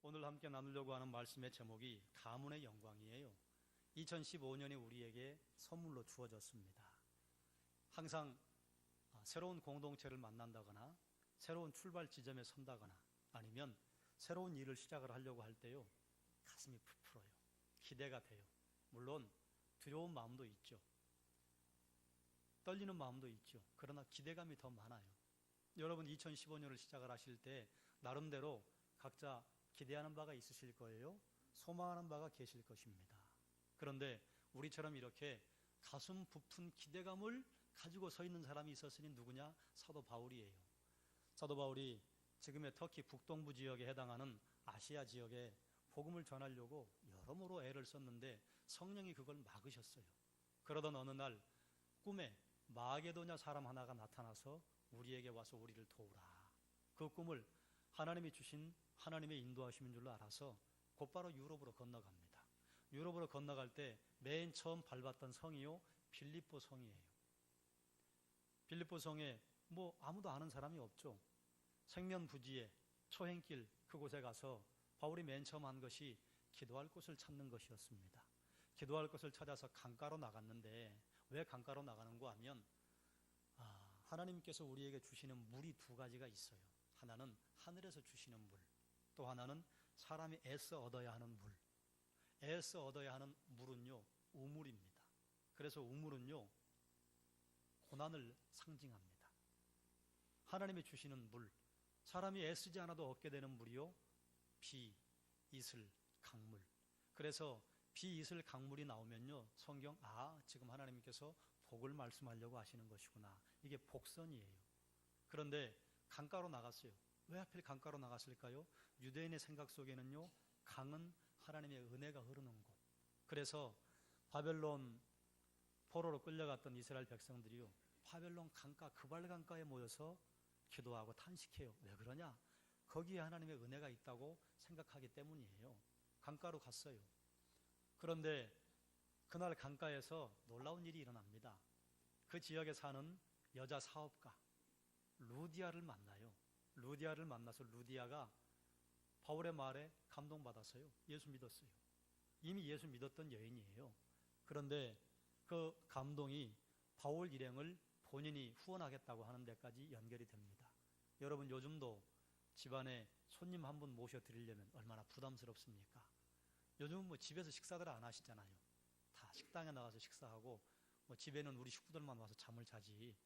오늘 함께 나누려고 하는 말씀의 제목이 가문의 영광이에요. 2015년이 우리에게 선물로 주어졌습니다. 항상 새로운 공동체를 만난다거나 새로운 출발 지점에 선다거나 아니면 새로운 일을 시작을 하려고 할 때요, 가슴이 부풀어요. 기대가 돼요. 물론 두려운 마음도 있죠. 떨리는 마음도 있죠. 그러나 기대감이 더 많아요. 여러분 2015년을 시작을 하실 때 나름대로 각자 기대하는 바가 있으실 거예요. 소망하는 바가 계실 것입니다. 그런데 우리처럼 이렇게 가슴 부푼 기대감을 가지고 서 있는 사람이 있었으니 누구냐? 사도 바울이에요. 사도 바울이 지금의 터키 북동부 지역에 해당하는 아시아 지역에 복음을 전하려고 여러모로 애를 썼는데 성령이 그걸 막으셨어요. 그러던 어느 날 꿈에 마게도냐 사람 하나가 나타나서 우리에게 와서 우리를 도우라. 그 꿈을 하나님이 주신 하나님의 인도하심인 줄로 알아서 곧바로 유럽으로 건너갑니다. 유럽으로 건너갈 때 맨 처음 밟았던 성이요, 빌립보 성이에요. 빌립보 성에 아무도 아는 사람이 없죠. 생면부지에 초행길 그곳에 가서 바울이 맨 처음 한 것이 기도할 곳을 찾는 것이었습니다. 기도할 곳을 찾아서 강가로 나갔는데 왜 강가로 나가는가 하면 하나님께서 우리에게 주시는 물이 두 가지가 있어요. 하나는 하늘에서 주시는 물, 또 하나는 사람이 애써 얻어야 하는 물. 애써 얻어야 하는 물은요, 우물입니다. 그래서 우물은요, 고난을 상징합니다. 하나님이 주시는 물, 사람이 애쓰지 않아도 얻게 되는 물이요, 비, 이슬, 강물. 그래서 비, 이슬, 강물이 나오면요, 성경 지금 하나님께서 복을 말씀하려고 하시는 것이구나. 이게 복선이에요. 그런데 강가로 나갔어요. 왜 하필 강가로 나갔을까요? 유대인의 생각 속에는요, 강은 하나님의 은혜가 흐르는 곳. 그래서 바벨론 포로로 끌려갔던 이스라엘 백성들이요, 바벨론 강가, 그발 강가에 모여서 기도하고 탄식해요. 왜 그러냐? 거기에 하나님의 은혜가 있다고 생각하기 때문이에요. 강가로 갔어요. 그런데 그날 강가에서 놀라운 일이 일어납니다. 그 지역에 사는 여자 사업가 루디아를 만나요. 루디아를 만나서 루디아가 바울의 말에 감동받았어요. 예수 믿었어요. 이미 예수 믿었던 여인이에요. 그런데 그 감동이 바울 일행을 본인이 후원하겠다고 하는 데까지 연결이 됩니다. 여러분 요즘도 집안에 손님 한 분 모셔드리려면 얼마나 부담스럽습니까? 요즘은 집에서 식사들 안 하시잖아요. 다 식당에 나가서 식사하고 집에는 우리 식구들만 와서 잠을 자지.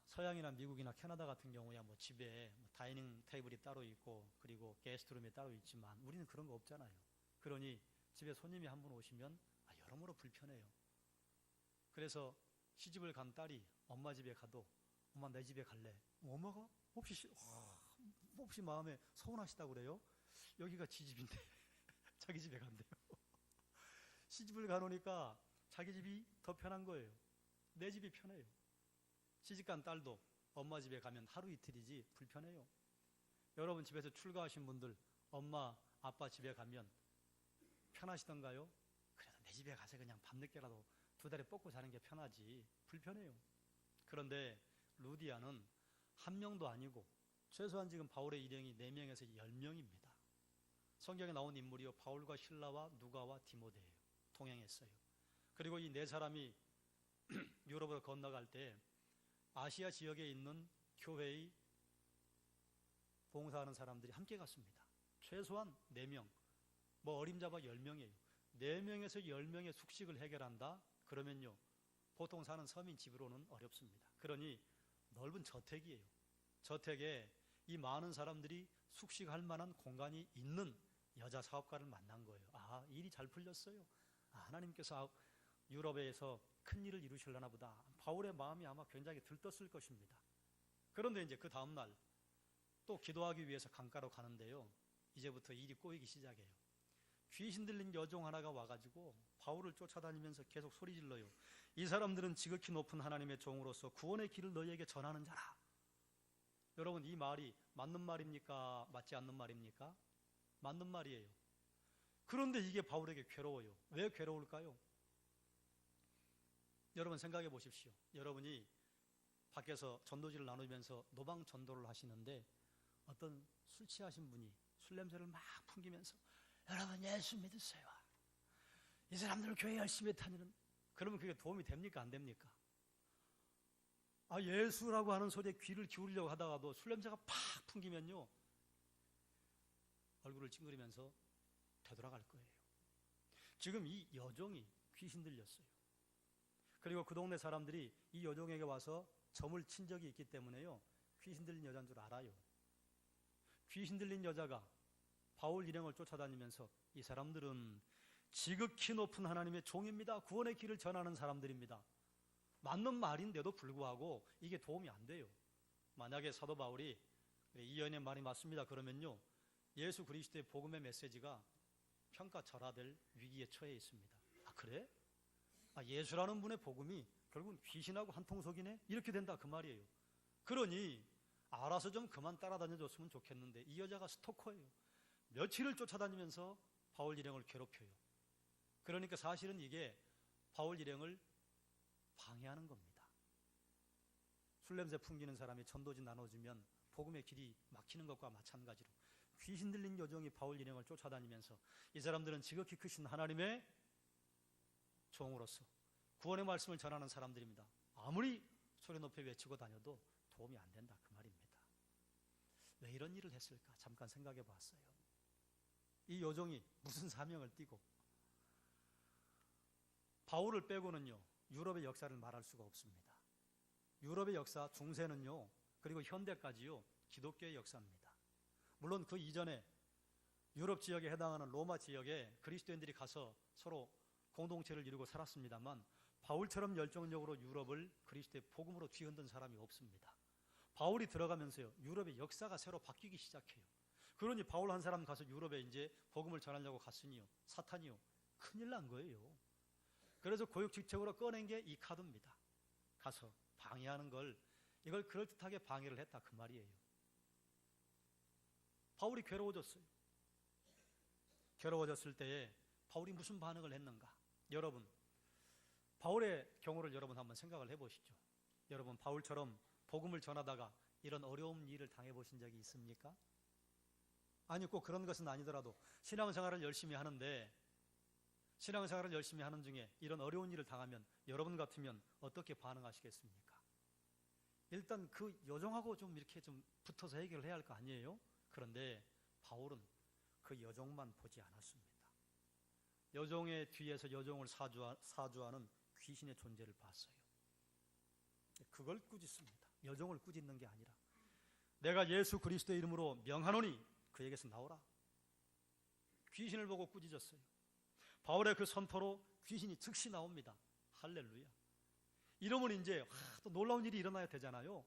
서양이나 미국이나 캐나다 같은 경우야 집에 다이닝 테이블이 따로 있고 그리고 게스트룸이 따로 있지만 우리는 그런 거 없잖아요. 그러니 집에 손님이 한 분 오시면 여러모로 불편해요. 그래서 시집을 간 딸이 엄마 집에 가도 엄마 내 집에 갈래? 엄마가 몹시 마음에 서운하시다고 그래요. 여기가 지 집인데 자기 집에 간대요. 시집을 가놓으니까 자기 집이 더 편한 거예요. 내 집이 편해요. 시집간 딸도 엄마 집에 가면 하루 이틀이지 불편해요. 여러분 집에서 출가하신 분들 엄마 아빠 집에 가면 편하시던가요? 그래도 내 집에 가서 그냥 밤늦게라도 두 다리 뻗고 자는 게 편하지 불편해요. 그런데 루디아는 한 명도 아니고 최소한 지금 바울의 일행이 4명에서 10명입니다. 성경에 나온 인물이요, 바울과 실라와 누가와 디모데예요. 동행했어요. 그리고 이 4사람이 유럽으로 건너갈 때 아시아 지역에 있는 교회의 봉사하는 사람들이 함께 갔습니다. 최소한 4명, 어림잡아 10명이에요. 4명에서 10명의 숙식을 해결한다? 그러면요, 보통 사는 서민 집으로는 어렵습니다. 그러니 넓은 저택이에요. 저택에 이 많은 사람들이 숙식할 만한 공간이 있는 여자 사업가를 만난 거예요. 일이 잘 풀렸어요. 하나님께서 유럽에서 큰 일을 이루시려나 보다. 바울의 마음이 아마 굉장히 들떴을 것입니다. 그런데 이제 그 다음날 또 기도하기 위해서 강가로 가는데요, 이제부터 일이 꼬이기 시작해요. 귀신 들린 여종 하나가 와가지고 바울을 쫓아다니면서 계속 소리 질러요. 이 사람들은 지극히 높은 하나님의 종으로서 구원의 길을 너희에게 전하는 자라. 여러분 이 말이 맞는 말입니까? 맞지 않는 말입니까? 맞는 말이에요. 그런데 이게 바울에게 괴로워요. 왜 괴로울까요? 여러분 생각해 보십시오. 여러분이 밖에서 전도지를 나누면서 노방 전도를 하시는데 어떤 술 취하신 분이 술 냄새를 막 풍기면서 여러분 예수 믿으세요. 이 사람들 교회 열심히 다니는. 그러면 그게 도움이 됩니까? 안 됩니까? 예수라고 하는 소리에 귀를 기울이려고 하다가도 술 냄새가 팍 풍기면요, 얼굴을 찡그리면서 되돌아갈 거예요. 지금 이 여종이 귀신 들렸어요. 그리고 그 동네 사람들이 이 여종에게 와서 점을 친 적이 있기 때문에요, 귀신 들린 여자인 줄 알아요. 귀신 들린 여자가 바울 일행을 쫓아다니면서 이 사람들은 지극히 높은 하나님의 종입니다. 구원의 길을 전하는 사람들입니다. 맞는 말인데도 불구하고 이게 도움이 안 돼요. 만약에 사도 바울이 이 여인의 말이 맞습니다 그러면요, 예수 그리스도의 복음의 메시지가 평가절하될 위기에 처해 있습니다. 그래? 예수라는 분의 복음이 결국은 귀신하고 한통속이네? 이렇게 된다 그 말이에요. 그러니 알아서 좀 그만 따라다녀줬으면 좋겠는데 이 여자가 스토커예요. 며칠을 쫓아다니면서 바울 일행을 괴롭혀요. 그러니까 사실은 이게 바울 일행을 방해하는 겁니다. 술 냄새 풍기는 사람이 전도지 나눠주면 복음의 길이 막히는 것과 마찬가지로 귀신 들린 여종이 바울 일행을 쫓아다니면서 이 사람들은 지극히 크신 하나님의 종으로서 구원의 말씀을 전하는 사람들입니다. 아무리 소리 높여 외치고 다녀도 도움이 안 된다 그 말입니다. 왜 이런 일을 했을까? 잠깐 생각해 봤어요. 이 여종이 무슨 사명을 띠고, 바울을 빼고는요 유럽의 역사를 말할 수가 없습니다. 유럽의 역사 중세는요, 그리고 현대까지요, 기독교의 역사입니다. 물론 그 이전에 유럽 지역에 해당하는 로마 지역에 그리스도인들이 가서 서로 공동체를 이루고 살았습니다만 바울처럼 열정적으로 유럽을 그리스도의 복음으로 뒤흔든 사람이 없습니다. 바울이 들어가면서요 유럽의 역사가 새로 바뀌기 시작해요. 그러니 바울 한 사람 가서 유럽에 이제 복음을 전하려고 갔으니요, 사탄이요 큰일 난 거예요. 그래서 고육직책으로 꺼낸 게 이 카드입니다. 가서 방해하는 걸, 이걸 그럴듯하게 방해를 했다 그 말이에요. 바울이 괴로워졌어요. 괴로워졌을 때에 바울이 무슨 반응을 했는가? 여러분, 바울의 경우를 여러분 한번 생각을 해보시죠. 여러분 바울처럼 복음을 전하다가 이런 어려운 일을 당해보신 적이 있습니까? 아니 꼭 그런 것은 아니더라도 신앙생활을 열심히 하는데, 신앙생활을 열심히 하는 중에 이런 어려운 일을 당하면 여러분 같으면 어떻게 반응하시겠습니까? 일단 그 여종하고 좀 이렇게 좀 붙어서 해결을 해야 할 거 아니에요? 그런데 바울은 그 여종만 보지 않았습니다. 여종의 뒤에서 여종을 사주하는 귀신의 존재를 봤어요. 그걸 꾸짖습니다. 여종을 꾸짖는 게 아니라 내가 예수 그리스도의 이름으로 명하노니 그에게서 나오라. 귀신을 보고 꾸짖었어요. 바울의 그 선포로 귀신이 즉시 나옵니다. 할렐루야. 이러면 이제 또 놀라운 일이 일어나야 되잖아요.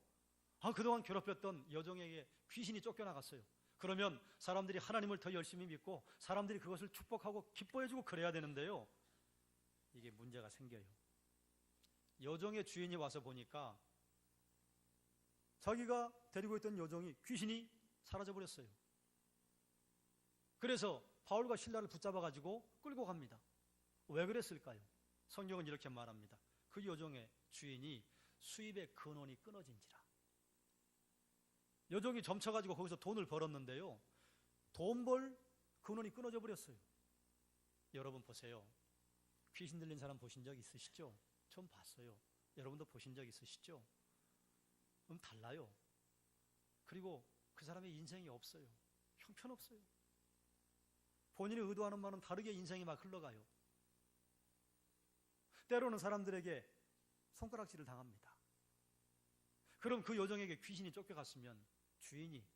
그동안 괴롭혔던 여종에게 귀신이 쫓겨나갔어요. 그러면 사람들이 하나님을 더 열심히 믿고 사람들이 그것을 축복하고 기뻐해주고 그래야 되는데요, 이게 문제가 생겨요. 여종의 주인이 와서 보니까 자기가 데리고 있던 여종이 귀신이 사라져버렸어요. 그래서 바울과 실라를 붙잡아가지고 끌고 갑니다. 왜 그랬을까요? 성경은 이렇게 말합니다. 그 여종의 주인이 수입의 근원이 끊어진지라. 여종이 점쳐가지고 거기서 돈을 벌었는데요, 돈 벌 근원이 끊어져 버렸어요. 여러분 보세요. 귀신 들린 사람 보신 적 있으시죠? 전 봤어요. 여러분도 보신 적 있으시죠? 달라요. 그리고 그 사람의 인생이 없어요. 형편없어요. 본인이 의도하는 바는 다르게 인생이 막 흘러가요. 때로는 사람들에게 손가락질을 당합니다. 그럼 그 여종에게 귀신이 쫓겨갔으면 주인이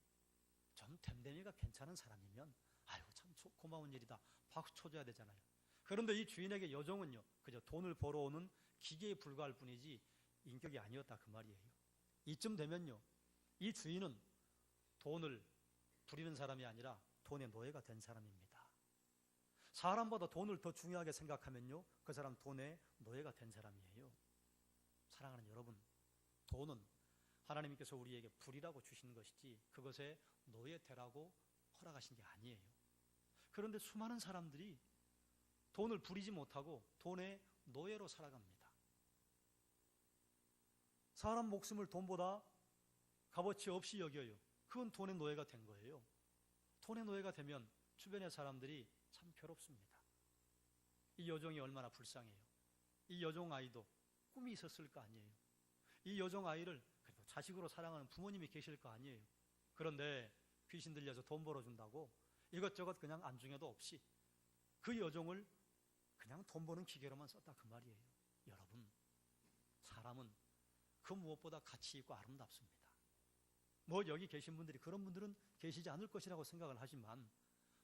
좀 댐댐이가 괜찮은 사람이면 아이고 참 고마운 일이다 박수 쳐줘야 되잖아요. 그런데 이 주인에게 여종은요 그저 돈을 벌어오는 기계에 불과할 뿐이지 인격이 아니었다 그 말이에요. 이쯤 되면요 이 주인은 돈을 부리는 사람이 아니라 돈의 노예가 된 사람입니다. 사람보다 돈을 더 중요하게 생각하면요 그 사람 돈의 노예가 된 사람이에요. 사랑하는 여러분, 돈은 하나님께서 우리에게 불이라고 주신 것이지 그것에 노예되라고 허락하신 게 아니에요. 그런데 수많은 사람들이 돈을 부리지 못하고 돈의 노예로 살아갑니다. 사람 목숨을 돈보다 값어치 없이 여겨요. 그건 돈의 노예가 된 거예요. 돈의 노예가 되면 주변의 사람들이 참 괴롭습니다. 이 여종이 얼마나 불쌍해요. 이 여종 아이도 꿈이 있었을 거 아니에요. 이 여종 아이를 그래도 자식으로 사랑하는 부모님이 계실 거 아니에요. 그런데 귀신 들려서 돈 벌어준다고 이것저것 그냥 안중에도 없이 그 여종을 그냥 돈 버는 기계로만 썼다 그 말이에요. 여러분, 사람은 그 무엇보다 가치 있고 아름답습니다. 뭐 여기 계신 분들이 그런 분들은 계시지 않을 것이라고 생각을 하지만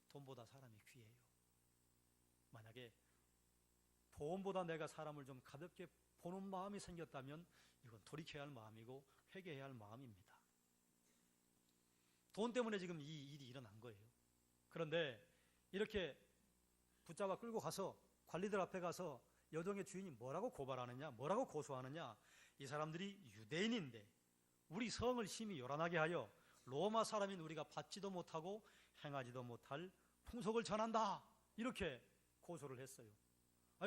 돈보다 사람이 귀해요. 만약에 돈보다 내가 사람을 좀 가볍게 보는 마음이 생겼다면 이건 돌이켜야 할 마음이고 회개해야 할 마음입니다. 돈 때문에 지금 이 일이 일어난 거예요. 그런데 이렇게 붙잡아 끌고 가서 관리들 앞에 가서 여종의 주인이 뭐라고 고발하느냐, 뭐라고 고소하느냐, 이 사람들이 유대인인데 우리 성을 심히 요란하게 하여 로마 사람인 우리가 받지도 못하고 행하지도 못할 풍속을 전한다, 이렇게 고소를 했어요.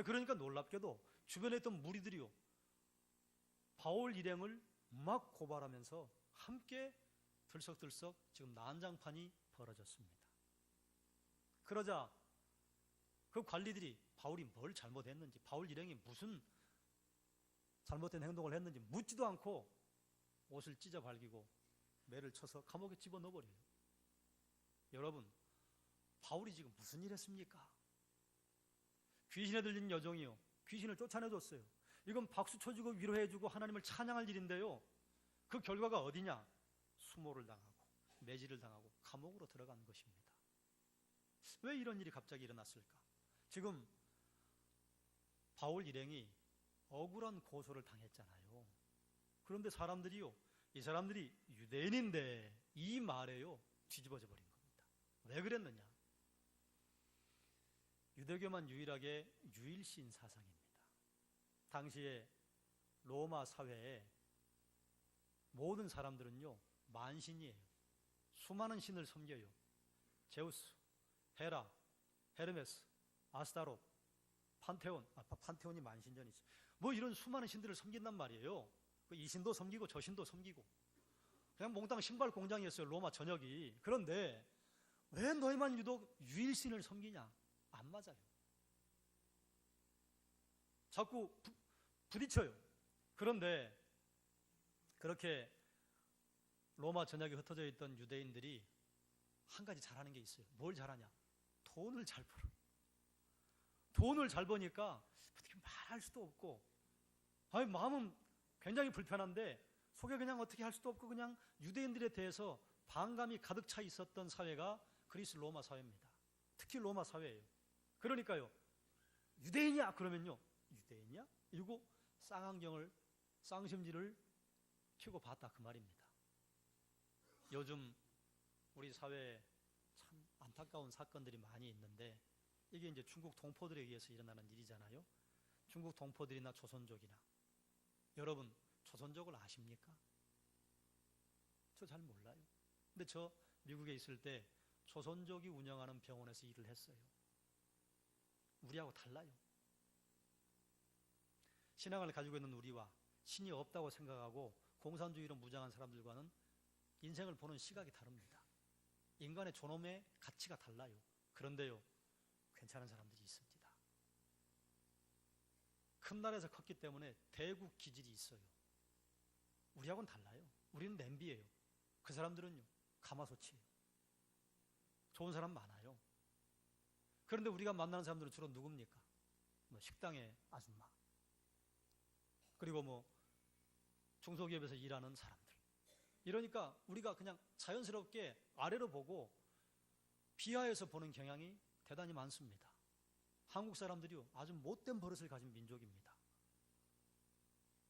그러니까 놀랍게도 주변에 있던 무리들이요, 바울 일행을 막 고발하면서 함께 들썩들썩 지금 난장판이 벌어졌습니다. 그러자 그 관리들이 바울이 뭘 잘못했는지, 바울 일행이 무슨 잘못된 행동을 했는지 묻지도 않고 옷을 찢어 발기고 매를 쳐서 감옥에 집어넣어버려요. 여러분, 바울이 지금 무슨 일 했습니까? 귀신에 들린 여종이요, 귀신을 쫓아내줬어요. 이건 박수 쳐주고 위로해주고 하나님을 찬양할 일인데요, 그 결과가 어디냐? 수모를 당하고 매질을 당하고 감옥으로 들어간 것입니다. 왜 이런 일이 갑자기 일어났을까? 지금 바울 일행이 억울한 고소를 당했잖아요. 그런데 사람들이요, 이 사람들이 유대인인데 이 말에요 뒤집어져 버린 겁니다. 왜 그랬느냐? 유대교만 유일하게 유일신 사상입니다. 당시에 로마 사회에 모든 사람들은요 만신이에요. 수많은 신을 섬겨요. 제우스, 헤라, 헤르메스, 아스타롯, 판테온, 판테온이 만신전이지. 뭐 이런 수많은 신들을 섬긴단 말이에요. 이 신도 섬기고 저 신도 섬기고 그냥 몽땅 신발 공장이었어요, 로마 전역이. 그런데 왜 너희만 유독 유일신을 섬기냐? 안 맞아요. 자꾸 부딪혀요. 그런데 그렇게 로마 전역에 흩어져 있던 유대인들이 한 가지 잘하는 게 있어요. 뭘 잘하냐? 돈을 잘 벌어. 돈을 잘 버니까 어떻게 말할 수도 없고, 마음은 굉장히 불편한데 속에 그냥 어떻게 할 수도 없고 그냥 유대인들에 대해서 반감이 가득 차 있었던 사회가 그리스 로마 사회입니다. 특히 로마 사회예요. 그러니까요, 유대인이야 그러면요, 유대인이야? 이러고 쌍안경을, 쌍심지를 켜고 봤다 그 말입니다. 요즘 우리 사회에 참 안타까운 사건들이 많이 있는데 이게 이제 중국 동포들에 의해서 일어나는 일이잖아요. 중국 동포들이나 조선족이나. 여러분, 조선족을 아십니까? 저 잘 몰라요. 근데 저 미국에 있을 때 조선족이 운영하는 병원에서 일을 했어요. 우리하고 달라요. 신앙을 가지고 있는 우리와 신이 없다고 생각하고 공산주의로 무장한 사람들과는 인생을 보는 시각이 다릅니다. 인간의 존엄의 가치가 달라요. 그런데요, 괜찮은 사람들이 있습니다. 큰 나라에서 컸기 때문에 대국 기질이 있어요. 우리하고는 달라요. 우리는 냄비예요. 그 사람들은요 가마솥이에요. 좋은 사람 많아요. 그런데 우리가 만나는 사람들은 주로 누굽니까? 식당의 아줌마, 그리고 중소기업에서 일하는 사람들. 이러니까 우리가 그냥 자연스럽게 아래로 보고 비하해서 보는 경향이 대단히 많습니다. 한국 사람들이요 아주 못된 버릇을 가진 민족입니다.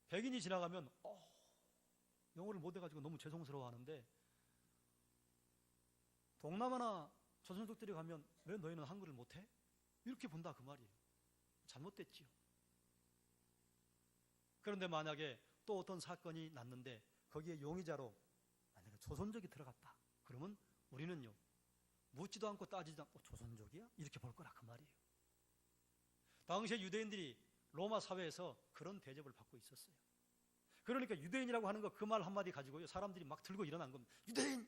백인이 지나가면 영어를 못해가지고 너무 죄송스러워하는데, 동남아나 조선족들이 가면 왜 너희는 한글을 못해? 이렇게 본다 그 말이에요. 잘못됐지요. 그런데 만약에 또 어떤 사건이 났는데 거기에 용의자로 만약에 조선족이 들어갔다 그러면 우리는요 묻지도 않고 따지지도 않고 조선족이야? 이렇게 볼 거라 그 말이에요. 당시에 유대인들이 로마 사회에서 그런 대접을 받고 있었어요. 그러니까 유대인이라고 하는 거 그 말 한마디 가지고요 사람들이 막 들고 일어난 겁니다. 유대인!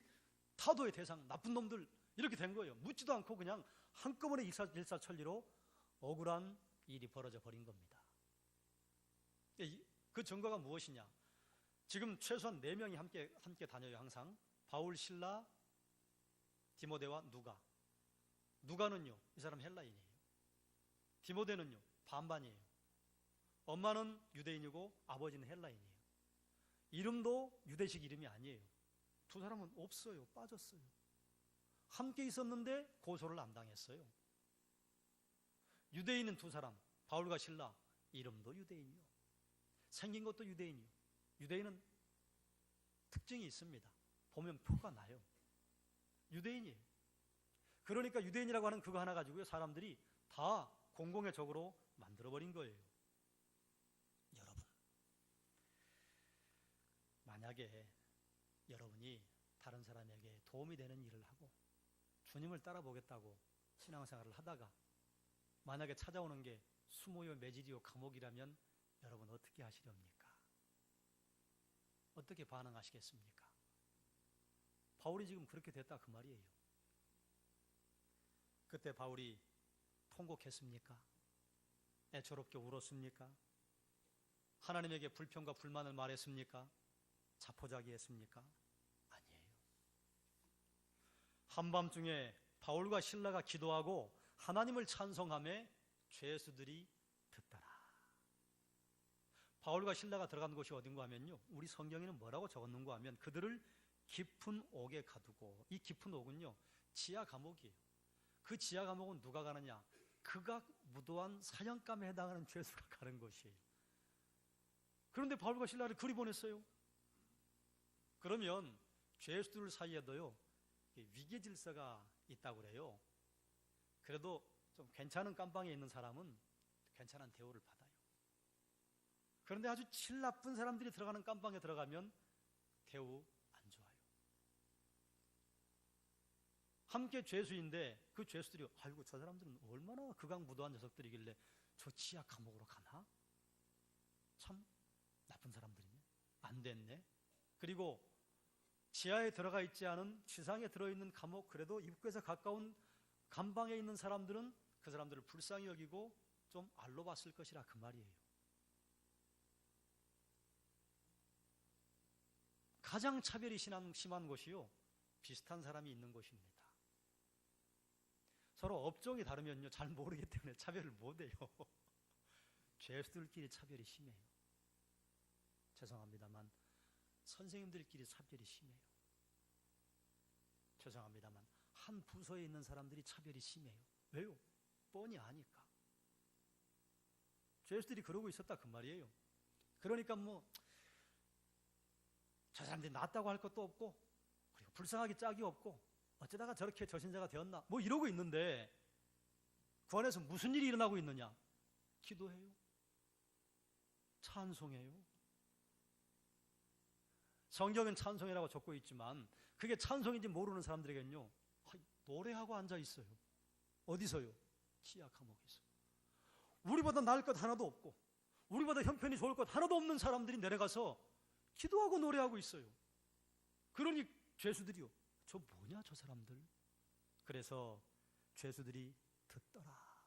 사도의 대상, 나쁜 놈들 이렇게 된 거예요. 묻지도 않고 그냥 한꺼번에 일사천리로 억울한 일이 벌어져 버린 겁니다. 그 증거가 무엇이냐? 지금 최소한 4명이 함께 다녀요. 항상 바울, 실라, 디모데와 누가. 누가는요, 이 사람 헬라인이에요. 디모데는요, 반반이에요. 엄마는 유대인이고 아버지는 헬라인이에요. 이름도 유대식 이름이 아니에요. 두 사람은 없어요. 빠졌어요. 함께 있었는데 고소를 안 당했어요. 유대인은 두 사람, 바울과 실라. 이름도 유대인이요, 생긴 것도 유대인이요. 유대인은 특징이 있습니다. 보면 표가 나요. 유대인이에요. 그러니까 유대인이라고 하는 그거 하나 가지고요, 사람들이 다 공공의 적으로 만들어버린 거예요. 여러분, 만약에 여러분이 다른 사람에게 도움이 되는 일을 하고 주님을 따라보겠다고 신앙생활을 하다가 만약에 찾아오는 게 수모요, 매질이요, 감옥이라면 여러분 어떻게 하시렵니까? 어떻게 반응하시겠습니까? 바울이 지금 그렇게 됐다 그 말이에요. 그때 바울이 통곡했습니까? 애처롭게 울었습니까? 하나님에게 불평과 불만을 말했습니까? 자포자기했습니까? 아니에요. 한밤중에 바울과 실라가 기도하고 하나님을 찬송하며 죄수들이 듣더라. 바울과 실라가 들어간 곳이 어딘가 하면요, 우리 성경에는 뭐라고 적었는가 하면 그들을 깊은 옥에 가두고, 이 깊은 옥은요 지하 감옥이에요. 그 지하 감옥은 누가 가느냐? 극악 무도한 사형감에 해당하는 죄수가 가는 곳이에요. 그런데 바울과 실라를 그리 보냈어요. 그러면 죄수들 사이에도요 위계 질서가 있다고 그래요. 그래도 좀 괜찮은 깜방에 있는 사람은 괜찮은 대우를 받아요. 그런데 아주 질 나쁜 사람들이 들어가는 깜방에 들어가면 대우 안 좋아요. 함께 죄수인데 그 죄수들이 아이고 저 사람들은 얼마나 극악무도한 녀석들이길래 저 지하 감옥으로 가나? 참 나쁜 사람들이네. 안 됐네. 그리고 지하에 들어가 있지 않은 지상에 들어있는 감옥, 그래도 입구에서 가까운 감방에 있는 사람들은 그 사람들을 불쌍히 여기고 좀 알로 봤을 것이라 그 말이에요. 가장 차별이 심한 곳이요, 비슷한 사람이 있는 곳입니다. 서로 업종이 다르면요 잘 모르기 때문에 차별을 못해요. 죄수들끼리 차별이 심해요. 죄송합니다만 선생님들끼리 차별이 심해요. 죄송합니다만 한 부서에 있는 사람들이 차별이 심해요. 왜요? 뻔히 아니까. 죄수들이 그러고 있었다 그 말이에요. 그러니까 저 사람들이 낫다고 할 것도 없고 그리고 불쌍하기 짝이 없고 어쩌다가 저렇게 저신자가 되었나 이러고 있는데 그 안에서 무슨 일이 일어나고 있느냐? 기도해요. 찬송해요. 성경은 찬송이라고 적고 있지만 그게 찬송인지 모르는 사람들에게는요 노래하고 앉아 있어요. 어디서요? 지하 감옥에서. 우리보다 나을 것 하나도 없고 우리보다 형편이 좋을 것 하나도 없는 사람들이 내려가서 기도하고 노래하고 있어요. 그러니 죄수들이요, 저 뭐냐 저 사람들. 그래서 죄수들이 듣더라.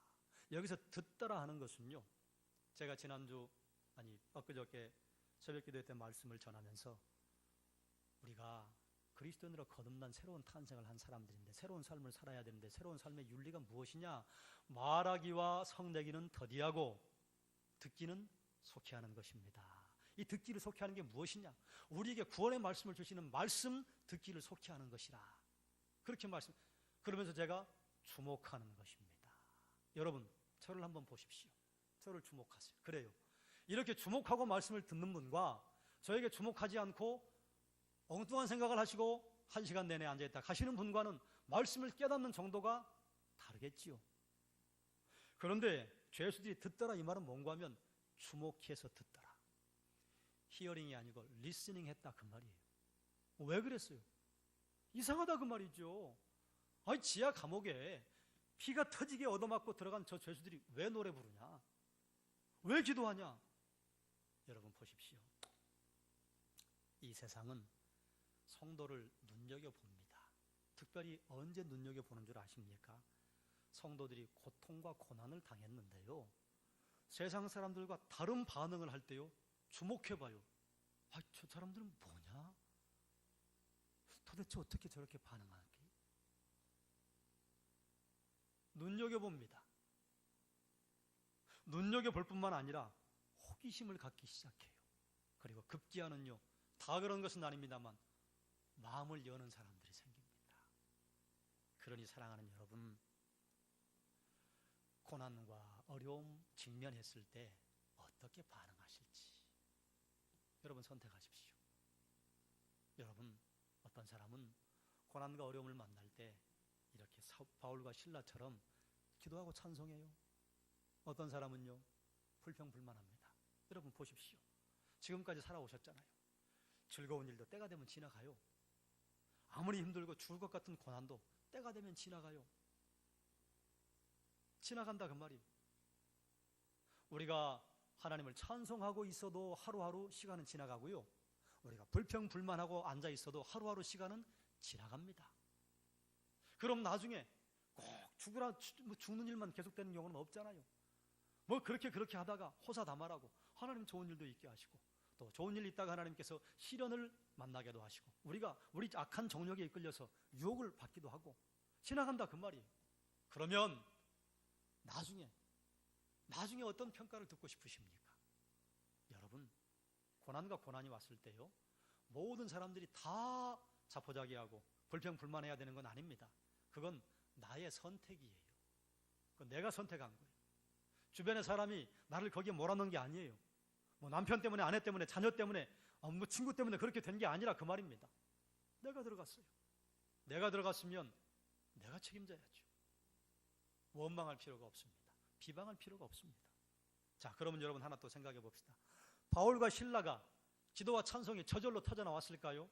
여기서 듣더라 하는 것은요, 제가 엊그저께 새벽기도회 때 말씀을 전하면서 우리가 그리스도인으로 거듭난 새로운 탄생을 한 사람들인데 새로운 삶을 살아야 되는데 새로운 삶의 윤리가 무엇이냐? 말하기와 성내기는 더디하고 듣기는 속히하는 것입니다. 이 듣기를 속히하는 게 무엇이냐? 우리에게 구원의 말씀을 주시는 말씀 듣기를 속히하는 것이라. 그렇게 그러면서 제가 주목하는 것입니다. 여러분 저를 한번 보십시오. 저를 주목하세요. 그래요. 이렇게 주목하고 말씀을 듣는 분과 저에게 주목하지 않고 엉뚱한 생각을 하시고 1시간 내내 앉아있다 가시는 분과는 말씀을 깨닫는 정도가 다르겠지요. 그런데 죄수들이 듣더라 이 말은 뭔가 하면 주목해서 듣더라. 히어링이 아니고 리스닝 했다 그 말이에요. 왜 그랬어요? 이상하다 그 말이죠. 아니 지하 감옥에 피가 터지게 얻어맞고 들어간 저 죄수들이 왜 노래 부르냐? 왜 기도하냐? 여러분 보십시오. 이 세상은 성도를 눈여겨봅니다. 특별히 언제 눈여겨보는 줄 아십니까? 성도들이 고통과 고난을 당했는데요, 세상 사람들과 다른 반응을 할 때요, 주목해봐요. 아, 저 사람들은 뭐냐? 도대체 어떻게 저렇게 반응하지? 눈여겨봅니다. 눈여겨볼 뿐만 아니라 호기심을 갖기 시작해요. 그리고 급기야는요, 다 그런 것은 아닙니다만 마음을 여는 사람들이 생깁니다. 그러니 사랑하는 여러분, 고난과 어려움 직면했을 때 어떻게 반응하실지 여러분 선택하십시오. 여러분, 어떤 사람은 고난과 어려움을 만날 때 이렇게 바울과 실라처럼 기도하고 찬송해요. 어떤 사람은요, 불평불만합니다. 여러분 보십시오. 지금까지 살아오셨잖아요. 즐거운 일도 때가 되면 지나가요. 아무리 힘들고 죽을 것 같은 고난도 때가 되면 지나가요. 지나간다 그 말이에요. 우리가 하나님을 찬송하고 있어도 하루하루 시간은 지나가고요, 우리가 불평불만하고 앉아 있어도 하루하루 시간은 지나갑니다. 그럼 나중에 꼭 죽는 일만 계속되는 경우는 없잖아요. 뭐 그렇게 하다가 호사다말하고 하나님 좋은 일도 있게 하시고, 또 좋은 일 있다가 하나님께서 시련을 만나게도 하시고, 우리 악한 정욕에 이끌려서 유혹을 받기도 하고 지나간다 그 말이에요. 그러면 나중에 어떤 평가를 듣고 싶으십니까? 여러분, 고난과 고난이 왔을 때요, 모든 사람들이 다 자포자기하고 불평불만해야 되는 건 아닙니다. 그건 나의 선택이에요. 그건 내가 선택한 거예요. 주변의 사람이 나를 거기에 몰아넣은 게 아니에요. 뭐 남편 때문에, 아내 때문에, 자녀 때문에, 뭐 친구 때문에 그렇게 된 게 아니라 그 말입니다. 내가 들어갔어요. 내가 들어갔으면 내가 책임져야죠. 원망할 필요가 없습니다. 비방할 필요가 없습니다. 자, 그러면 여러분 하나 또 생각해 봅시다. 바울과 실라가 기도와 찬송이 저절로 터져 나왔을까요?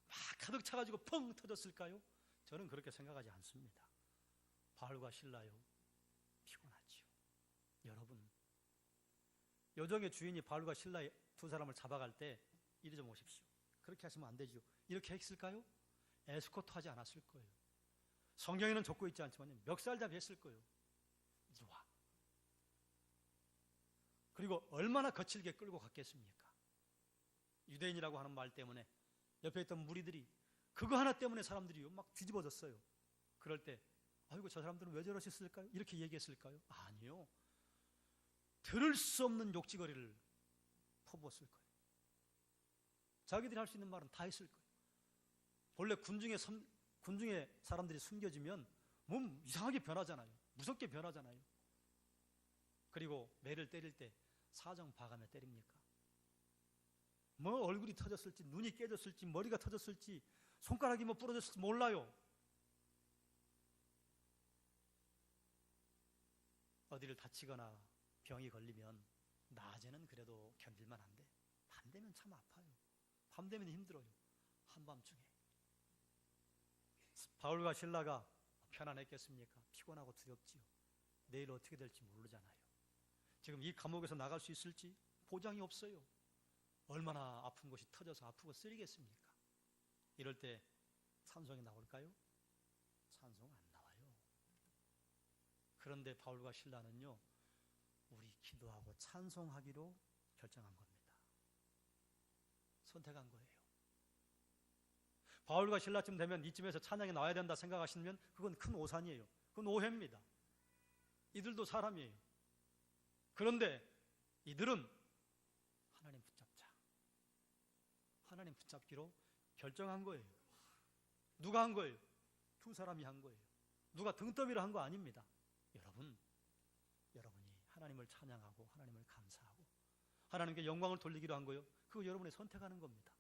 막 가득 차가지고 펑 터졌을까요? 저는 그렇게 생각하지 않습니다. 바울과 실라요, 피곤하지요. 여러분, 요정의 주인이 바울과 실라 두 사람을 잡아갈 때 이리 좀 오십시오. 그렇게 하시면 안 되죠. 이렇게 했을까요? 에스코트 하지 않았을 거예요. 성경에는 적고 있지 않지만 멱살잡이 했을 거예요. 이리 와. 그리고 얼마나 거칠게 끌고 갔겠습니까? 유대인이라고 하는 말 때문에 옆에 있던 무리들이 그거 하나 때문에 사람들이 막 뒤집어졌어요. 그럴 때 아이고, 저 사람들은 왜 저러셨을까요? 이렇게 얘기했을까요? 아니요. 들을 수 없는 욕지거리를 퍼부었을 거예요. 자기들이 할 수 있는 말은 다 했을 거예요. 본래 군중에 사람들이 숨겨지면 몸 이상하게 변하잖아요. 무섭게 변하잖아요. 그리고 매를 때릴 때 사정 봐가며 때립니까? 뭐 얼굴이 터졌을지, 눈이 깨졌을지, 머리가 터졌을지, 손가락이 뭐 부러졌을지 몰라요. 어디를 다치거나 병이 걸리면 낮에는 그래도 견딜만 한데 밤 되면 참 아파요. 밤 되면 힘들어요. 한밤중에. 바울과 실라가 편안했겠습니까? 피곤하고 두렵지요. 내일 어떻게 될지 모르잖아요. 지금 이 감옥에서 나갈 수 있을지 보장이 없어요. 얼마나 아픈 곳이 터져서 아프고 쓰리겠습니까? 이럴 때 찬송이 나올까요? 찬송 안 나와요. 그런데 바울과 실라는요, 우리 기도하고 찬송하기로 결정한 겁니다. 선택한 거예요. 바울과 실라쯤 되면 이쯤에서 찬양이 나와야 된다 생각하시면 그건 큰 오산이에요. 그건 오해입니다. 이들도 사람이에요. 그런데 이들은 하나님 붙잡자, 하나님 붙잡기로 결정한 거예요. 누가 한 거예요? 두 사람이 한 거예요. 누가 등떠미를 한 거 아닙니다. 여러분이 하나님을 찬양하고 하나님을 감사하고 하나님께 영광을 돌리기로 한 거예요. 그거 여러분이 선택하는 겁니다.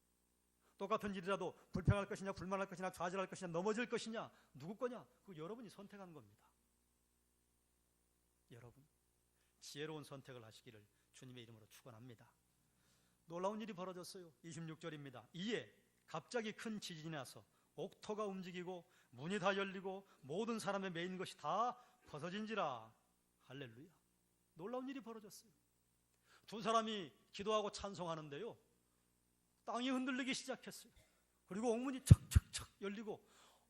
똑같은 일이라도 불평할 것이냐, 불만할 것이냐, 좌절할 것이냐, 넘어질 것이냐, 누구 거냐, 그거 여러분이 선택한 겁니다. 여러분, 지혜로운 선택을 하시기를 주님의 이름으로 축원합니다. 놀라운 일이 벌어졌어요. 26절입니다. 이에 갑자기 큰 지진이 나서 옥토가 움직이고 문이 다 열리고 모든 사람의 매인 것이 다 벗어진지라. 할렐루야. 놀라운 일이 벌어졌어요. 두 사람이 기도하고 찬송하는데요, 땅이 흔들리기 시작했어요. 그리고 옥문이 척척척 열리고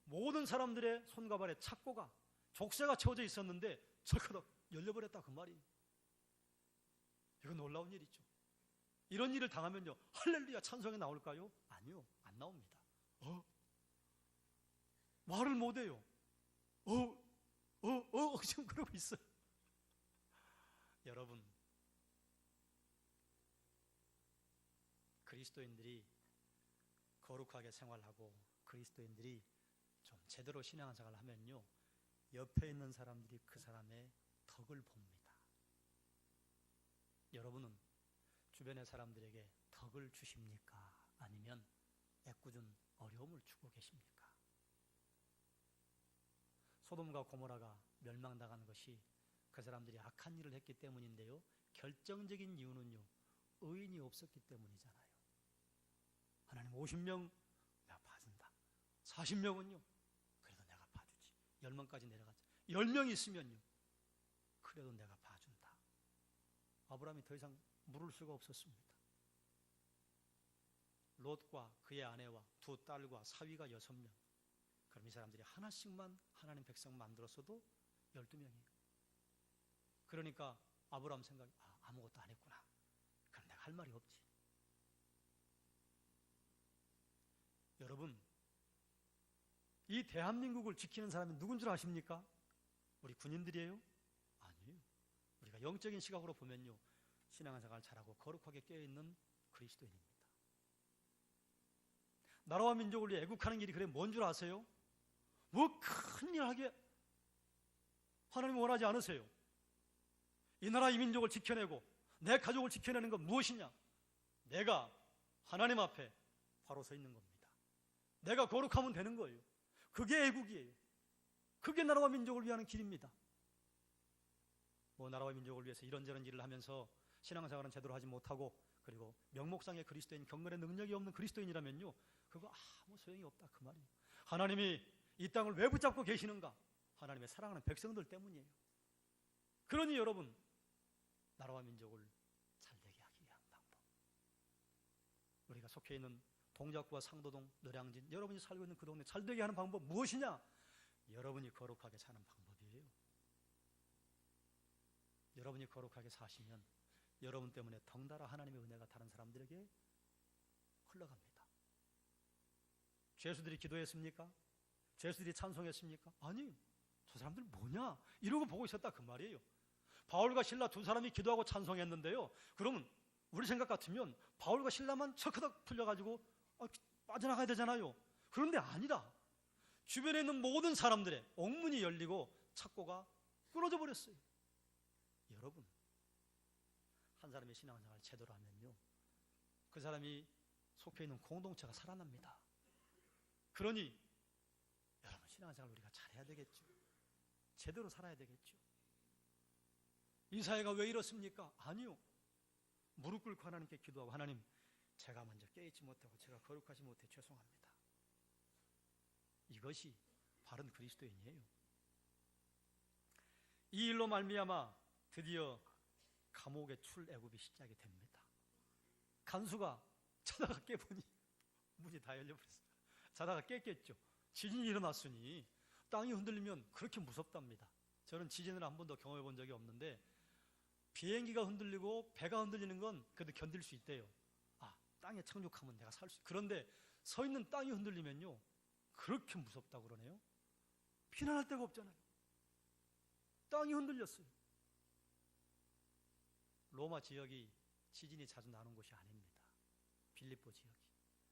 모든 사람들의 손과 발에 착고가 족쇄가 채워져 있었는데 철커덕 열려버렸다 그 말이에요. 이건 놀라운 일이죠. 이런 일을 당하면요 할렐루야 찬송이 나올까요? 아니요, 안 나옵니다. 말을 못해요. 지금 그러고 있어요. 여러분, 그리스도인들이 거룩하게 생활하고 그리스도인들이 좀 제대로 신앙생활을 하면요 옆에 있는 사람들이 그 사람의 덕을 봅니다. 여러분은 주변의 사람들에게 덕을 주십니까? 아니면 애꿎은 어려움을 주고 계십니까? 소돔과 고모라가 멸망당한 것이 그 사람들이 악한 일을 했기 때문인데요 결정적인 이유는요 의인이 없었기 때문이잖아요. 하나님 50명 내가 봐준다. 40명은요 그래도 내가 봐주지. 10명까지 내려가자. 10명이 있으면요 그래도 내가 봐준다. 아브라함이 더 이상 물을 수가 없었습니다. 롯과 그의 아내와 두 딸과 사위가 6명. 그럼 이 사람들이 하나씩만 하나님 백성 만들었어도 12명이에요. 그러니까 아브라함 생각이 아무것도 안 했구나. 그럼 내가 할 말이 없지. 여러분, 이 대한민국을 지키는 사람이 누군 줄 아십니까? 우리 군인들이에요? 아니에요. 우리가 영적인 시각으로 보면요 신앙생활 잘하고 거룩하게 깨어있는 그리스도인입니다. 나라와 민족을 위해 애국하는 일이 그래 뭔 줄 아세요? 뭐 큰일 하게 하나님 원하지 않으세요. 이 나라 이 민족을 지켜내고 내 가족을 지켜내는 건 무엇이냐? 내가 하나님 앞에 바로 서 있는 겁니다. 내가 거룩하면 되는 거예요. 그게 애국이에요. 그게 나라와 민족을 위하는 길입니다. 뭐 나라와 민족을 위해서 이런저런 일을 하면서 신앙생활은 제대로 하지 못하고 그리고 명목상의 그리스도인, 경건의 능력이 없는 그리스도인이라면요 그거 아무 소용이 없다 그 말이에요. 하나님이 이 땅을 왜 붙잡고 계시는가? 하나님의 사랑하는 백성들 때문이에요. 그러니 여러분, 나라와 민족을 잘되게 하기 위한 방법, 우리가 속해 있는 동작구와 상도동, 노량진, 여러분이 살고 있는 그 동네 잘되게 하는 방법 무엇이냐? 여러분이 거룩하게 사는 방법이에요. 여러분이 거룩하게 사시면 여러분 때문에 덩달아 하나님의 은혜가 다른 사람들에게 흘러갑니다. 죄수들이 기도했습니까? 죄수들이 찬송했습니까? 아니, 저 사람들 뭐냐? 이러고 보고 있었다 그 말이에요. 바울과 실라 두 사람이 기도하고 찬송했는데요 그러면 우리 생각 같으면 바울과 실라만 척커덕 풀려가지고 빠져나가야 되잖아요. 그런데 아니다. 주변에 있는 모든 사람들의 옥문이 열리고 착고가 끊어져 버렸어요. 여러분, 한 사람의 신앙생활을 제대로 하면요 그 사람이 속해 있는 공동체가 살아납니다. 그러니 여러분, 신앙생활 우리가 잘해야 되겠죠. 제대로 살아야 되겠죠. 이 사회가 왜 이렇습니까? 아니요. 무릎 꿇고 하나님께 기도하고, 하나님, 제가 먼저 깨닫지 못하고 제가 거룩하지 못해 죄송합니다. 이것이 바른 그리스도인이에요. 이 일로 말미암아 드디어 감옥의 출애굽이 시작이 됩니다. 간수가 자다가 깨보니 문이 다 열려버렸어요. 자다가 깼겠죠. 지진이 일어났으니 땅이 흔들리면 그렇게 무섭답니다. 저는 지진을 한 번도 경험해 본 적이 없는데 비행기가 흔들리고 배가 흔들리는 건 그래도 견딜 수 있대요. 땅에 착륙하면 내가 살 수 있어요. 그런데 서 있는 땅이 흔들리면요 그렇게 무섭다고 그러네요. 피난할 데가 없잖아요. 땅이 흔들렸어요. 로마 지역이 지진이 자주 나는 곳이 아닙니다. 빌립보 지역이.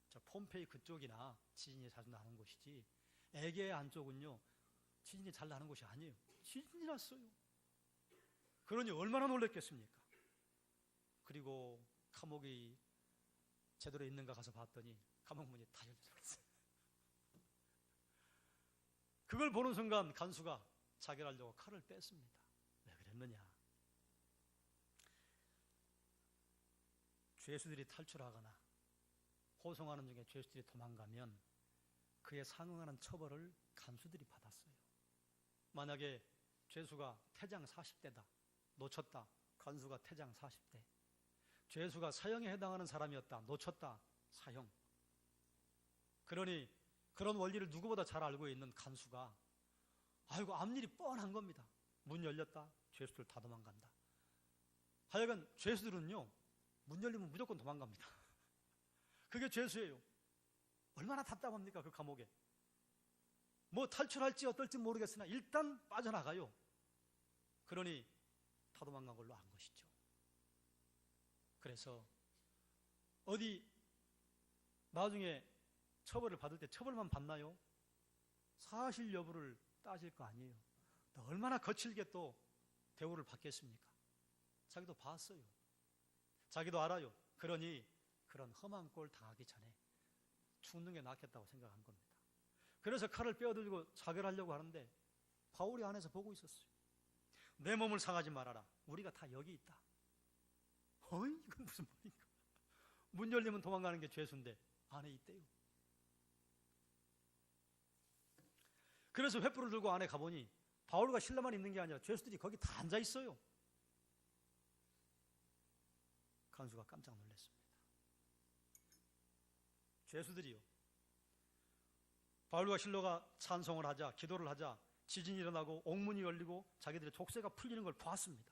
저 폼페이 그쪽이나 지진이 자주 나는 곳이지 에게 안쪽은요 지진이 잘 나는 곳이 아니에요. 지진이 났어요. 그러니 얼마나 놀랬겠습니까? 그리고 감옥이 제대로 있는가 가서 봤더니 감옥 문이 다 열려있어요. 그걸 보는 순간 간수가 자결하려고 칼을 뺐습니다. 왜 그랬느냐? 죄수들이 탈출하거나 호송하는 중에 죄수들이 도망가면 그에 상응하는 처벌을 간수들이 받았어요. 만약에 죄수가 태장 40대다, 놓쳤다, 간수가 태장 40대. 죄수가 사형에 해당하는 사람이었다, 놓쳤다, 사형. 그러니 그런 원리를 누구보다 잘 알고 있는 간수가 아이고 앞일이 뻔한 겁니다. 문 열렸다. 죄수들 다 도망간다. 하여간 죄수들은요, 문 열리면 무조건 도망갑니다. 그게 죄수예요. 얼마나 답답합니까, 그 감옥에. 뭐 탈출할지 어떨지 모르겠으나 일단 빠져나가요. 그러니 다 도망간 걸로 안 것이죠. 그래서 어디 나중에 처벌을 받을 때 처벌만 받나요? 사실 여부를 따질 거 아니에요. 얼마나 거칠게 또 대우를 받겠습니까? 자기도 봤어요. 자기도 알아요. 그러니 그런 험한 꼴 당하기 전에 죽는 게 낫겠다고 생각한 겁니다. 그래서 칼을 빼어들고 자결하려고 하는데 바울이 안에서 보고 있었어요. 내 몸을 상하지 말아라. 우리가 다 여기 있다. 어이, 이건 무슨 말인가? 문 열리면 도망가는 게 죄수인데 안에 있대요. 그래서 횃불을 들고 안에 가보니 바울과 실라만 있는 게 아니라 죄수들이 거기 다 앉아 있어요. 간수가 깜짝 놀랐습니다. 죄수들이요, 바울과 실로가 찬송을 하자, 기도를 하자, 지진이 일어나고 옥문이 열리고 자기들의 족쇄가 풀리는 걸 봤습니다.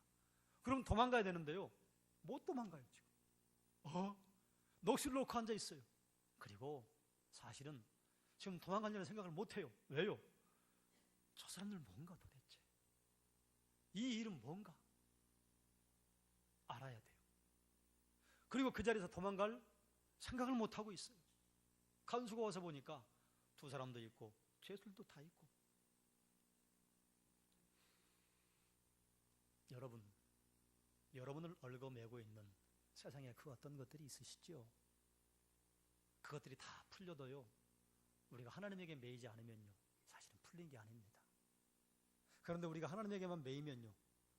그럼 도망가야 되는데요, 못 도망가요. 지금 넋을 놓고 앉아 있어요. 그리고 사실은 지금 도망가려는 생각을 못 해요. 왜요? 저 사람들 뭔가 도대체, 이 일은 뭔가 알아야 돼요. 그리고 그 자리에서 도망갈 생각을 못 하고 있어요. 간수가 와서 보니까 두 사람도 있고 죄수들도 다 있고. 여러분을 얽어매고 있는 세상에 그 어떤 것들이 있으시죠? 그것들이 다 풀려도요, 우리가 하나님에게 매이지 않으면요, 사실은 풀린 게 아닙니다. 그런데 우리가 하나님에게만 매이면요,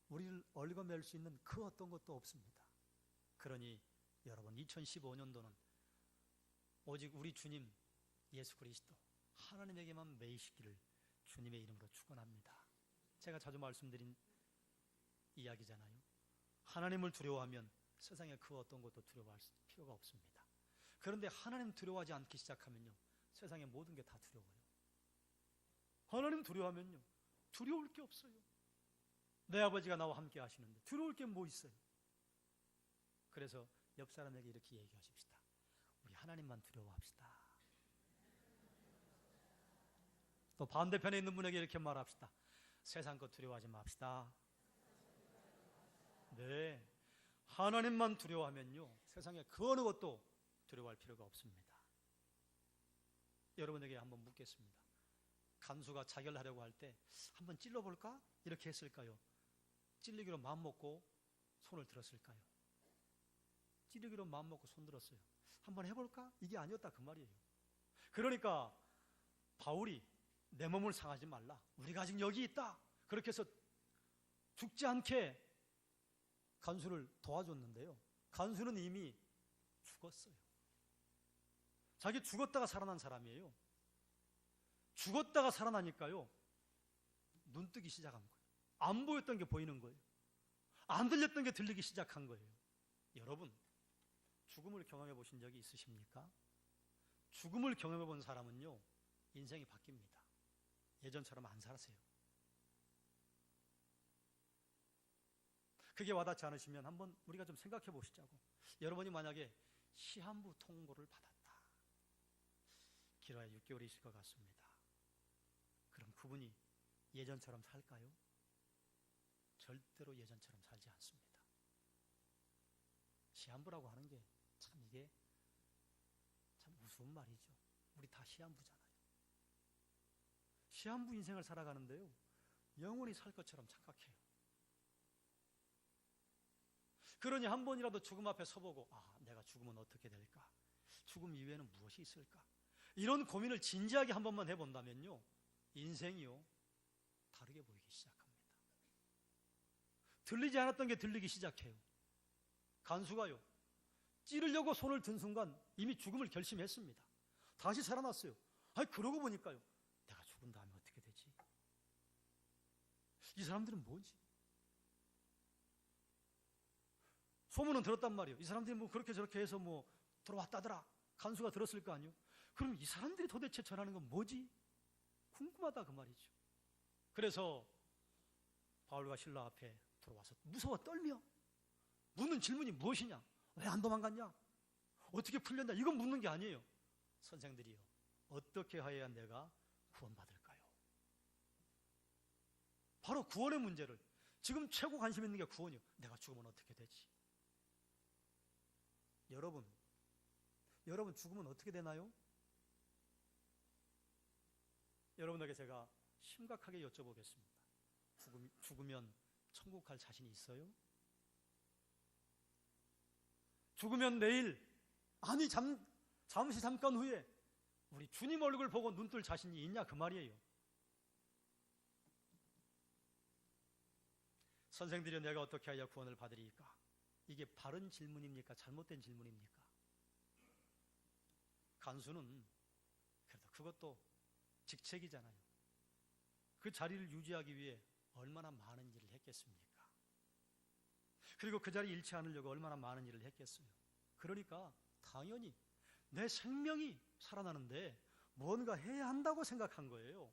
우리를 얽어맬 수 있는 그 어떤 것도 없습니다. 그러니 여러분, 2015년도는 오직 우리 주님 예수 그리스도 하나님에게만 매이시기를 주님의 이름으로 축원합니다. 제가 자주 말씀드린 이야기잖아요. 하나님을 두려워하면 세상에 그 어떤 것도 두려워할 필요가 없습니다. 그런데 하나님 두려워하지 않기 시작하면요, 세상의 모든 게 다 두려워요. 하나님 두려워하면요, 두려울 게 없어요. 내 아버지가 나와 함께 하시는데 두려울 게 뭐 있어요? 그래서 옆 사람에게 이렇게 얘기하십시다. 우리 하나님만 두려워합시다. 또 반대편에 있는 분에게 이렇게 말합시다. 세상 것 두려워하지 맙시다. 네, 하나님만 두려워하면요, 세상에 그 어느 것도 두려워할 필요가 없습니다. 여러분에게 한번 묻겠습니다. 간수가 자결하려고 할 때 한번 찔러볼까? 이렇게 했을까요? 찔리기로 마음먹고 손을 들었을까요? 찌르기로 마음먹고 손 들었어요. 한번 해볼까? 이게 아니었다 그 말이에요. 그러니까 바울이 내 몸을 상하지 말라, 우리가 아직 여기 있다, 그렇게 해서 죽지 않게 간수를 도와줬는데요, 간수는 이미 죽었어요. 자기 죽었다가 살아난 사람이에요. 죽었다가 살아나니까요, 눈 뜨기 시작한 거예요. 안 보였던 게 보이는 거예요. 안 들렸던 게 들리기 시작한 거예요. 여러분, 죽음을 경험해 보신 적이 있으십니까? 죽음을 경험해 본 사람은요, 인생이 바뀝니다. 예전처럼 안 살아세요. 그게 와닿지 않으시면 한번 우리가 좀 생각해 보시자고. 여러분이 만약에 시한부 통보를 받았다. 길어야 6개월이 있을 것 같습니다. 그럼 그분이 예전처럼 살까요? 절대로 예전처럼 살지 않습니다. 시한부라고 하는 게 참 이게 참 우스운 말이죠. 우리 다 시한부잖아요. 시한부 인생을 살아가는데요, 영원히 살 것처럼 착각해요. 그러니 한 번이라도 죽음 앞에 서보고, 내가 죽으면 어떻게 될까? 죽음 이외에는 무엇이 있을까? 이런 고민을 진지하게 한 번만 해본다면요, 인생이요, 다르게 보이기 시작합니다. 들리지 않았던 게 들리기 시작해요. 간수가요, 찌르려고 손을 든 순간 이미 죽음을 결심했습니다. 다시 살아났어요. 그러고 보니까요, 내가 죽은 다음에 어떻게 되지? 이 사람들은 뭐지? 소문은 들었단 말이에요. 이 사람들이 뭐 그렇게 저렇게 해서 뭐 들어왔다더라. 간수가 들었을 거 아니에요. 그럼 이 사람들이 도대체 전하는 건 뭐지? 궁금하다 그 말이죠. 그래서 바울과 실라 앞에 들어와서 무서워 떨며 묻는 질문이 무엇이냐? 왜 안 도망갔냐? 어떻게 풀렸냐? 이건 묻는 게 아니에요. 선생들이요, 어떻게 하여야 내가 구원받을까요? 바로 구원의 문제를, 지금 최고 관심 있는 게 구원이요. 내가 죽으면 어떻게 되지? 여러분 죽으면 어떻게 되나요? 여러분에게 제가 심각하게 여쭤보겠습니다. 죽으면 천국 갈 자신이 있어요? 죽으면 내일, 아니 잠시 잠깐 후에 우리 주님 얼굴 보고 눈 뜰 자신이 있냐 그 말이에요. 선생들이 내가 어떻게 하여 구원을 받으리까? 이게 바른 질문입니까? 잘못된 질문입니까? 간수는 그래도 그것도 직책이잖아요. 그 자리를 유지하기 위해 얼마나 많은 일을 했겠습니까? 그리고 그 자리에 잃지 않으려고 얼마나 많은 일을 했겠어요. 그러니까 당연히 내 생명이 살아나는데 뭔가 해야 한다고 생각한 거예요.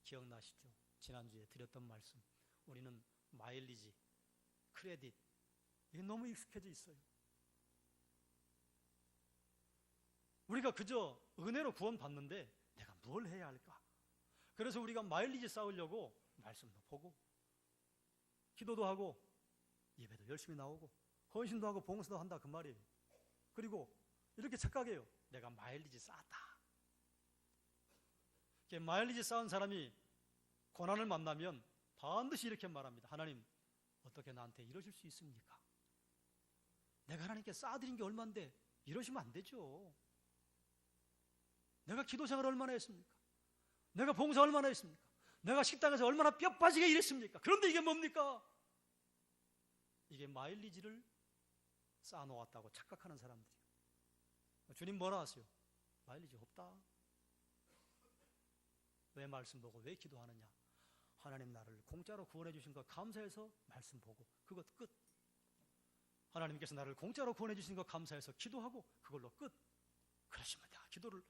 기억나시죠? 지난주에 드렸던 말씀. 우리는 마일리지, 크레딧, 이게 너무 익숙해져 있어요. 우리가 그저 은혜로 구원받는데 내가 뭘 해야 할까? 그래서 우리가 마일리지 쌓으려고 말씀도 보고 기도도 하고 예배도 열심히 나오고 헌신도 하고 봉사도 한다 그 말이에요. 그리고 이렇게 착각해요. 내가 마일리지 쌓았다. 마일리지 쌓은 사람이 고난을 만나면 반드시 이렇게 말합니다. 하나님, 어떻게 나한테 이러실 수 있습니까? 내가 하나님께 쌓아드린 게 얼만데 이러시면 안 되죠. 내가 기도 생활을 얼마나 했습니까? 내가 봉사 얼마나 했습니까? 내가 식당에서 얼마나 뼈 빠지게 일했습니까? 그런데 이게 뭡니까? 이게 마일리지를 쌓아놓았다고 착각하는 사람들이에요. 주님 뭐라 하세요? 마일리지 없다. 왜 말씀 보고 왜 기도하느냐? 하나님 나를 공짜로 구원해 주신 거 감사해서 말씀 보고 그것 끝. 하나님께서 나를 공짜로 구원해 주신 거 감사해서 기도하고 그걸로 끝. 그러시면 내가 기도를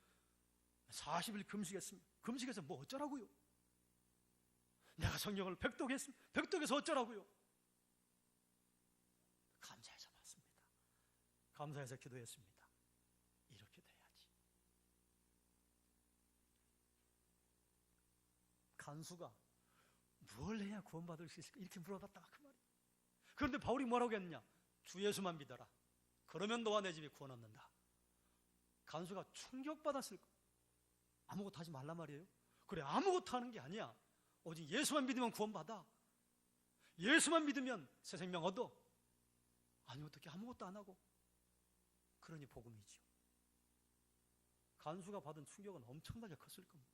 40일 금식했습니다. 금식해서 뭐 어쩌라고요? 내가 성령을 백독했습니다. 백독해서 어쩌라고요? 감사해서 받습니다. 감사해서 기도했습니다. 이렇게 돼야지. 간수가 뭘 해야 구원받을 수 있을까? 이렇게 물어봤다가 그 말이에요. 그런데 바울이 뭐라고 했느냐? 주 예수만 믿어라. 그러면 너와 내 집이 구원 얻는다. 간수가 충격받았을 거예요. 아무것도 하지 말란 말이에요. 그래, 아무것도 하는 게 아니야. 오직 예수만 믿으면 구원받아. 예수만 믿으면 새 생명 얻어. 아니 어떻게 아무것도 안 하고. 그러니 복음이죠. 간수가 받은 충격은 엄청나게 컸을 겁니다.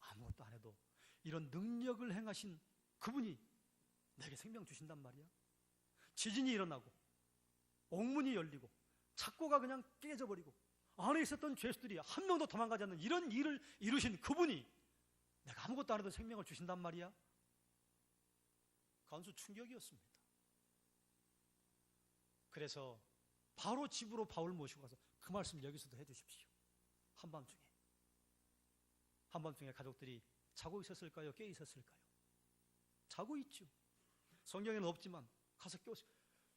아무것도 안 해도 이런 능력을 행하신 그분이 내게 생명 주신단 말이야. 지진이 일어나고 옥문이 열리고 착고가 그냥 깨져버리고 안에 있었던 죄수들이 한 명도 도망가지 않는 이런 일을 이루신 그분이 내가 아무것도 안 해도 생명을 주신단 말이야. 간수 충격이었습니다. 그래서 바로 집으로 바울 모시고 가서 그 말씀 여기서도 해주십시오. 한밤중에 가족들이 자고 있었을까요? 깨 있었을까요? 자고 있죠. 성경에는 없지만 가서 깨우세요.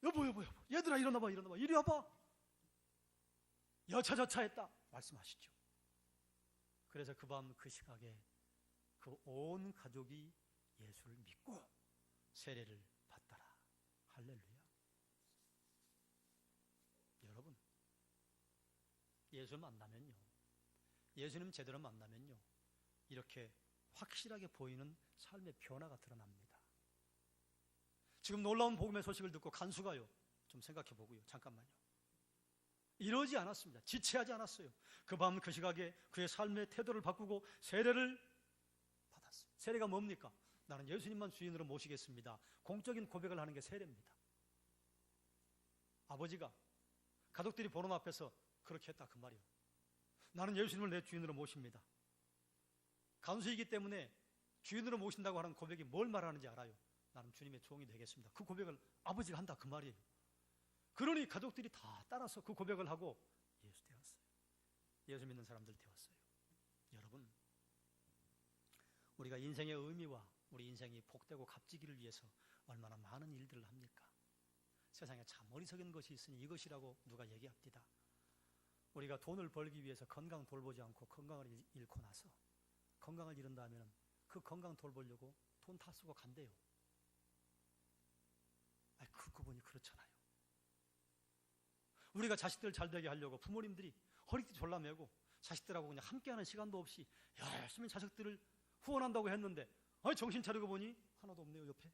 여보 얘들아 일어나봐 이리 와봐. 여차저차 했다 말씀하시죠. 그래서 그 밤 그 시각에 그 온 가족이 예수를 믿고 세례를 받더라. 할렐루야. 여러분, 예수 만나면요, 예수님 제대로 만나면요, 이렇게 확실하게 보이는 삶의 변화가 드러납니다. 지금 놀라운 복음의 소식을 듣고 간수가요, 좀 생각해 보고요, 잠깐만요. 이러지 않았습니다. 지체하지 않았어요. 그 밤 그 시각에 그의 삶의 태도를 바꾸고 세례를 받았어요. 세례가 뭡니까? 나는 예수님만 주인으로 모시겠습니다. 공적인 고백을 하는 게 세례입니다. 아버지가 가족들이 보는 앞에서 그렇게 했다 그 말이에요. 나는 예수님을 내 주인으로 모십니다. 간수이기 때문에 주인으로 모신다고 하는 고백이 뭘 말하는지 알아요. 나는 주님의 종이 되겠습니다. 그 고백을 아버지가 한다 그 말이에요. 그러니 가족들이 다 따라서 그 고백을 하고 예수 되었어요. 예수 믿는 사람들 되었어요. 여러분, 우리가 인생의 의미와 우리 인생이 복되고 값지기를 위해서 얼마나 많은 일들을 합니까? 세상에 참 어리석은 것이 있으니 이것이라고 누가 얘기합니다. 우리가 돈을 벌기 위해서 건강 돌보지 않고 건강을 잃고 나서 건강을 잃은다면 그 건강 돌보려고 돈 다 쓰고 간대요. 그분이 그렇잖아요. 우리가 자식들 잘 되게 하려고 부모님들이 허리띠 졸라매고 자식들하고 그냥 함께하는 시간도 없이 열심히 자식들을 후원한다고 했는데 정신 차리고 보니 하나도 없네요, 옆에.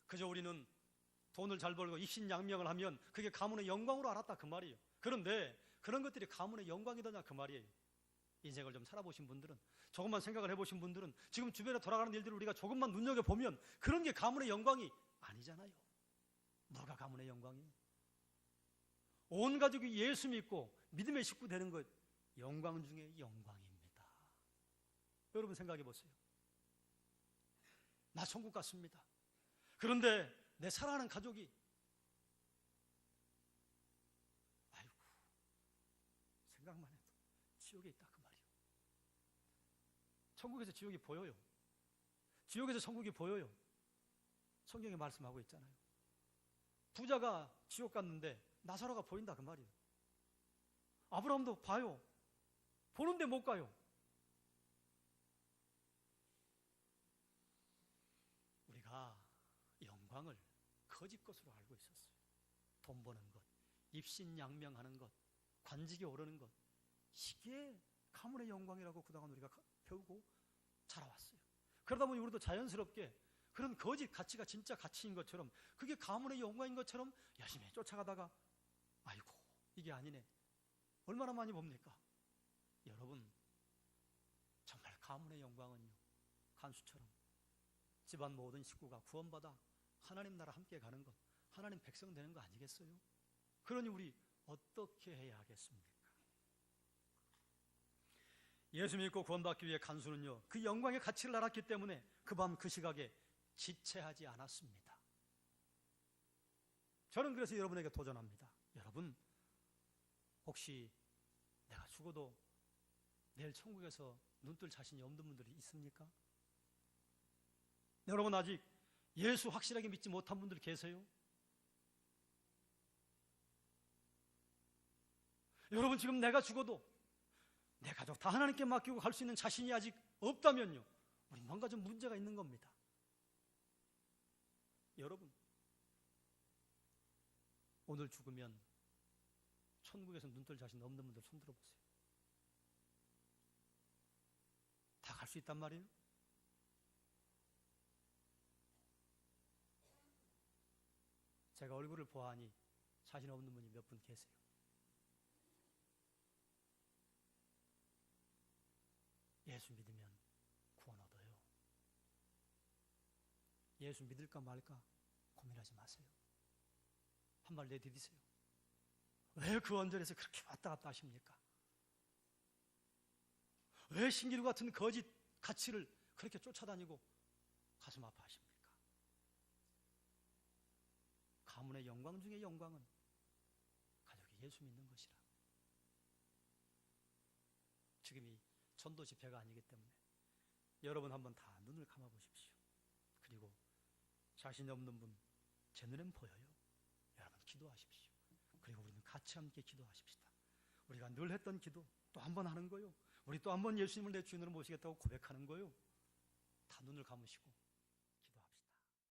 그저 우리는 돈을 잘 벌고 입신양명을 하면 그게 가문의 영광으로 알았다 그 말이에요. 그런데 그런 것들이 가문의 영광이더냐 그 말이에요. 인생을 좀 살아보신 분들은, 조금만 생각을 해보신 분들은 지금 주변에 돌아가는 일들을 우리가 조금만 눈여겨보면 그런 게 가문의 영광이 아니잖아요. 뭐가 가문의 영광이에요? 온 가족이 예수 믿고 믿음의 식구 되는 것, 영광 중에 영광입니다. 여러분 생각해 보세요. 나 천국 갔습니다. 그런데 내 사랑하는 가족이 생각만 해도 지옥에 있다 그 말이에요. 천국에서 지옥이 보여요. 지옥에서 천국이 보여요. 성경에 말씀하고 있잖아요. 부자가 지옥 갔는데 나사로가 보인다 그 말이에요. 아브라함도 봐요. 보는데 못 가요. 우리가 영광을 거짓 것으로 알고 있었어요. 돈 버는 것, 입신양명하는 것, 관직에 오르는 것, 이게 가문의 영광이라고 그동안 우리가 배우고 자라왔어요. 그러다 보니 우리도 자연스럽게 그런 거짓 가치가 진짜 가치인 것처럼, 그게 가문의 영광인 것처럼 열심히 쫓아가다가 이게 아니네. 얼마나 많이 봅니까? 여러분, 정말 가문의 영광은요, 간수처럼 집안 모든 식구가 구원받아 하나님 나라 함께 가는 것, 하나님 백성 되는 거 아니겠어요? 그러니 우리 어떻게 해야 하겠습니까? 예수 믿고 구원받기 위해 간수는요, 그 영광의 가치를 알았기 때문에 그 밤 그 시각에 지체하지 않았습니다. 저는 그래서 여러분에게 도전합니다. 여러분, 혹시 내가 죽어도 내일 천국에서 눈뜰 자신이 없는 분들이 있습니까? 여러분, 아직 예수 확실하게 믿지 못한 분들 계세요? 여러분, 지금 내가 죽어도 내 가족 다 하나님께 맡기고 갈 수 있는 자신이 아직 없다면요, 우리 뭔가 좀 문제가 있는 겁니다. 여러분, 오늘 죽으면 천국에서 눈뜰 자신 없는 분들 손 들어보세요. 다 갈 수 있단 말이에요? 제가 얼굴을 보아하니 자신 없는 분이 몇 분 계세요. 예수 믿으면 구원 얻어요. 예수 믿을까 말까 고민하지 마세요. 한 발 내디디세요. 왜 그 언저리에서 그렇게 왔다 갔다 하십니까? 왜 신기루 같은 거짓 가치를 그렇게 쫓아다니고 가슴 아파하십니까? 가문의 영광 중에 영광은 가족이 예수 믿는 것이라. 지금이 전도 집회가 아니기 때문에 여러분 한번 다 눈을 감아 보십시오. 그리고 자신 없는 분, 제 눈엔 보여요. 여러분 기도하십시오. 그리고 우리는 같이 함께 기도하십시다. 우리가 늘 했던 기도 또 한 번 하는 거요. 우리 또 한 번 예수님을 내 주인으로 모시겠다고 고백하는 거요. 다 눈을 감으시고